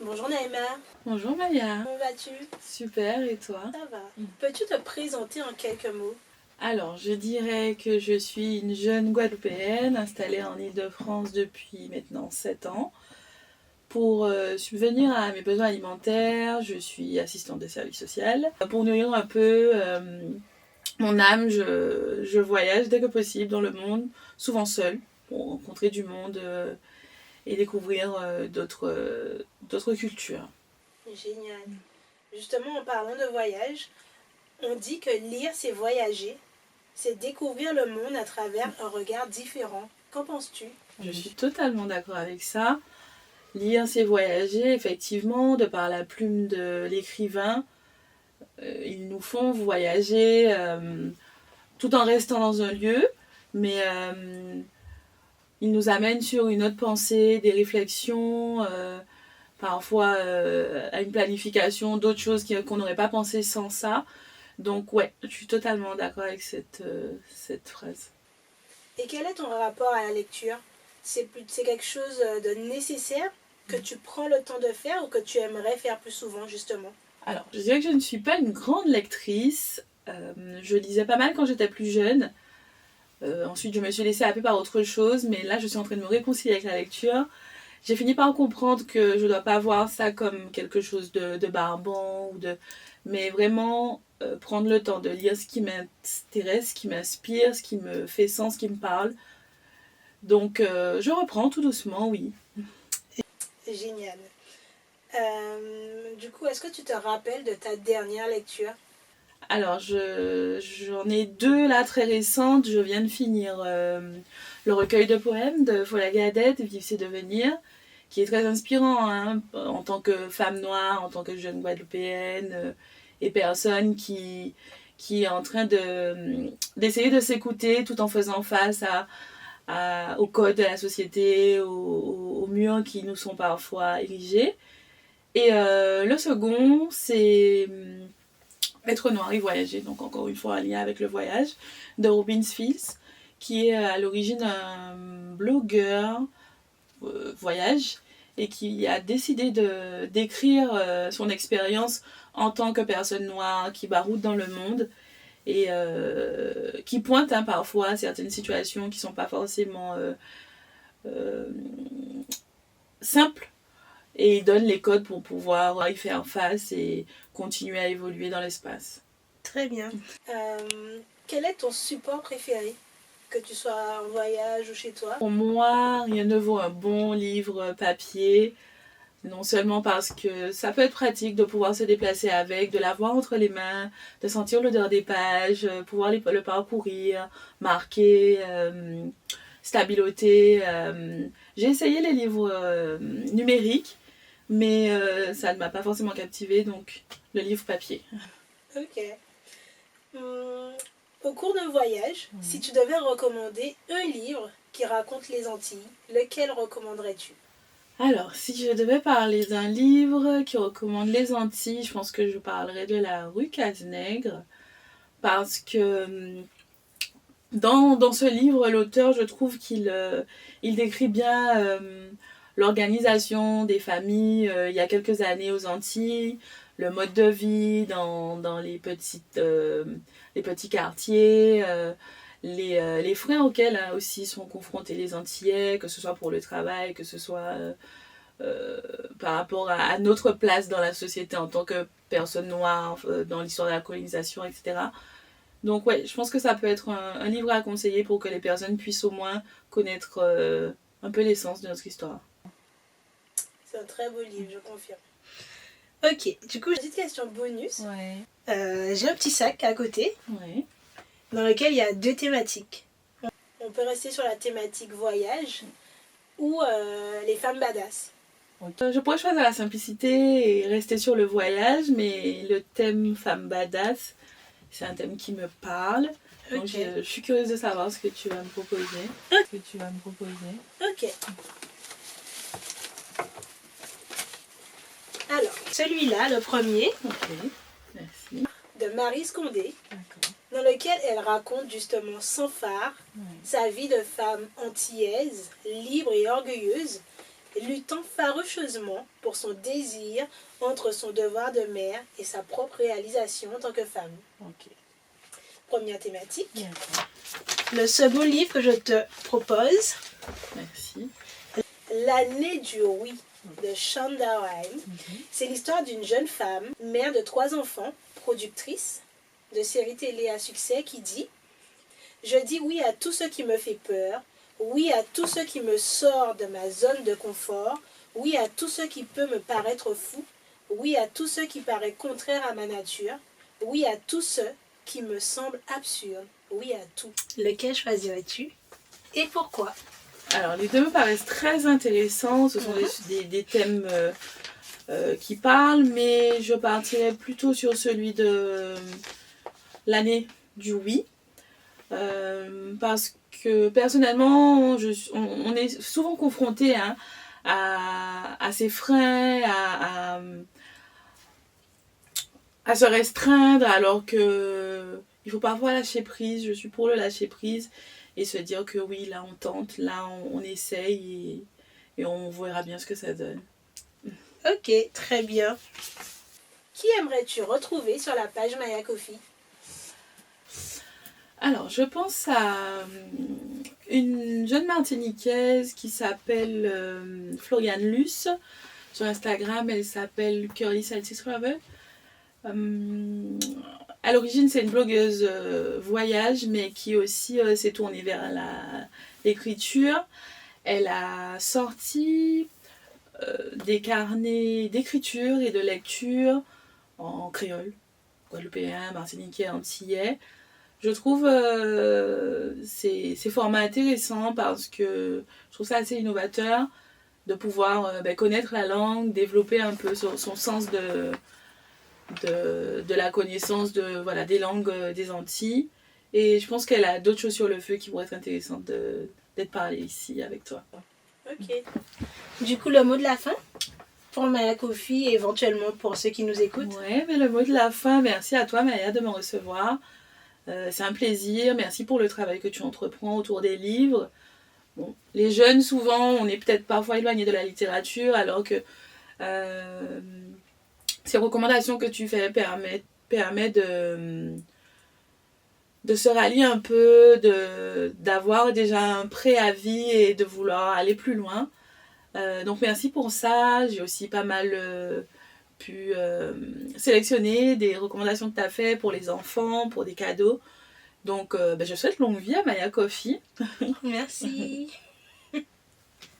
Bonjour Naïma, Bonjour Maya, comment vas-tu? super et toi? Ça va. Peux-tu te présenter en quelques mots? Alors je dirais que je suis une jeune Guadeloupéenne installée en Île-de-France depuis maintenant 7 ans. Pour subvenir à mes besoins alimentaires, je suis assistante de service social. Pour nourrir un peu mon âme, je voyage dès que possible dans le monde, souvent seule, pour rencontrer du monde et découvrir d'autres cultures. Génial. Justement, en parlant de voyage, on dit que lire, c'est voyager, c'est découvrir le monde à travers un regard différent. Qu'en penses-tu? Je suis totalement d'accord avec ça. Lire, c'est voyager, effectivement, de par la plume de l'écrivain. Ils nous font voyager tout en restant dans un lieu, mais ils nous amènent sur une autre pensée, des réflexions, parfois à une planification, d'autres choses qu'on n'aurait pas pensé sans ça. Donc ouais, je suis totalement d'accord avec cette phrase. Et quel est ton rapport à la lecture? C'est quelque chose de nécessaire que tu prends le temps de faire ou que tu aimerais faire plus souvent, justement? Alors, je dirais que je ne suis pas une grande lectrice. Je lisais pas mal quand j'étais plus jeune. Ensuite, je me suis laissée happer par autre chose, mais là, je suis en train de me réconcilier avec la lecture. J'ai fini par comprendre que je ne dois pas voir ça comme quelque chose de barbant, mais vraiment prendre le temps de lire ce qui m'intéresse, ce qui m'inspire, ce qui me fait sens, ce qui me parle. Donc, je reprends tout doucement, oui. C'est génial. Du coup, est-ce que tu te rappelles de ta dernière lecture? Alors, j'en ai deux là très récentes. Je viens de finir le recueil de poèmes de Fola Gadette, Vivre c'est devenir, qui est très inspirant hein, en tant que femme noire, en tant que jeune guadeloupéenne et personne qui est en train d'essayer de s'écouter tout en faisant face aux codes de la société, aux murs qui nous sont parfois érigés. Et le second, c'est Être noir et voyager, donc encore une fois en lien avec le voyage, de Robin Fields, qui est à l'origine un blogueur voyage et qui a décidé d'écrire son expérience en tant que personne noire qui baroude dans le monde et qui pointe hein, parfois certaines situations qui ne sont pas forcément simples. Et il donne les codes pour pouvoir y faire face et continuer à évoluer dans l'espace. Très bien. Quel est ton support préféré? Que tu sois en voyage ou chez toi? Pour moi, rien ne vaut un bon livre papier. Non seulement parce que ça peut être pratique de pouvoir se déplacer avec, de l'avoir entre les mains, de sentir l'odeur des pages, pouvoir le parcourir, marquer, stabiloter. J'ai essayé les livres numériques, mais ça ne m'a pas forcément captivée, donc le livre papier. Ok. Au cours d'un voyage, si tu devais recommander un livre qui raconte les Antilles, lequel recommanderais-tu? Alors, si je devais parler d'un livre qui recommande les Antilles, je pense que je parlerais de La Rue Cazenègre, parce que dans ce livre, l'auteur, je trouve qu'il il décrit bien l'organisation des familles il y a quelques années aux Antilles, le mode de vie dans les petits quartiers, les freins auxquels aussi sont confrontés les Antillais, que ce soit pour le travail, que ce soit par rapport à notre place dans la société en tant que personne noire, dans l'histoire de la colonisation, etc. Donc ouais, je pense que ça peut être un livre à conseiller pour que les personnes puissent au moins connaître un peu l'essence de notre histoire. C'est un très beau livre, je confirme. Ok, du coup, petite question bonus. Ouais. J'ai un petit sac à côté Ouais. dans lequel il y a deux thématiques. On peut rester sur la thématique voyage ou les femmes badass. Je pourrais choisir la simplicité et rester sur le voyage, mais le thème femme badass, c'est un thème qui me parle. Donc je suis curieuse de savoir ce que tu vas me proposer. Ok. Alors, celui-là, le premier, Ok, merci. de Marie Scondé, D'accord. dans lequel elle raconte justement sans phare sa vie de femme antillaise, libre et orgueilleuse, luttant faroucheusement pour son désir entre son devoir de mère et sa propre réalisation en tant que femme. Ok. Première thématique. Bien. Le second livre que je te propose, Merci. L'année du oui de Shonda Rhimes. C'est l'histoire d'une jeune femme, mère de 3 enfants, productrice de séries télé à succès, qui dit « Je dis oui à tout ce qui me fait peur, oui à tout ce qui me sort de ma zone de confort, oui à tout ce qui peut me paraître fou, oui à tout ce qui paraît contraire à ma nature, oui à tout ce qui me semble absurde, oui à tout. » Lequel choisirais-tu et pourquoi? Alors, les deux me paraissent très intéressants. Ce sont des thèmes qui parlent, mais je partirais plutôt sur celui de l'année du oui. Parce que personnellement, on est souvent confronté à ces freins, à se restreindre, alors que il faut parfois lâcher prise. Je suis pour le lâcher prise et se dire que oui, là on tente, là on essaye et on verra bien ce que ça donne. Ok, très bien. Qui aimerais-tu retrouver sur la page Maya Coffee? Alors, je pense à une jeune Martiniquaise qui s'appelle Floriane Luce. Sur Instagram, elle s'appelle Curly Salty Travel. À l'origine, c'est une blogueuse voyage, mais qui aussi s'est tournée vers l'écriture. Elle a sorti des carnets d'écriture et de lecture en créole, guadeloupéen, martiniquais, antillais. Je trouve ces formats intéressants parce que je trouve ça assez innovateur de pouvoir connaître la langue, développer un peu son sens de la connaissance des langues des Antilles. Et je pense qu'elle a d'autres choses sur le feu qui pourraient être intéressantes d'être parlées ici avec toi. Ok. Du coup, le mot de la fin pour Maya Coffee et éventuellement pour ceux qui nous écoutent. Ouais, mais le mot de la fin, merci à toi Maya de me recevoir. C'est un plaisir, merci pour le travail que tu entreprends autour des livres. Bon, les jeunes, souvent, on est peut-être parfois éloignés de la littérature, alors que ces recommandations que tu fais permettent de se rallier un peu, d'avoir déjà un préavis et de vouloir aller plus loin. Donc merci pour ça. J'ai aussi pas mal pu sélectionner des recommandations que tu as fait pour les enfants, pour des cadeaux. Donc je souhaite longue vie à Maya Coffee. Merci.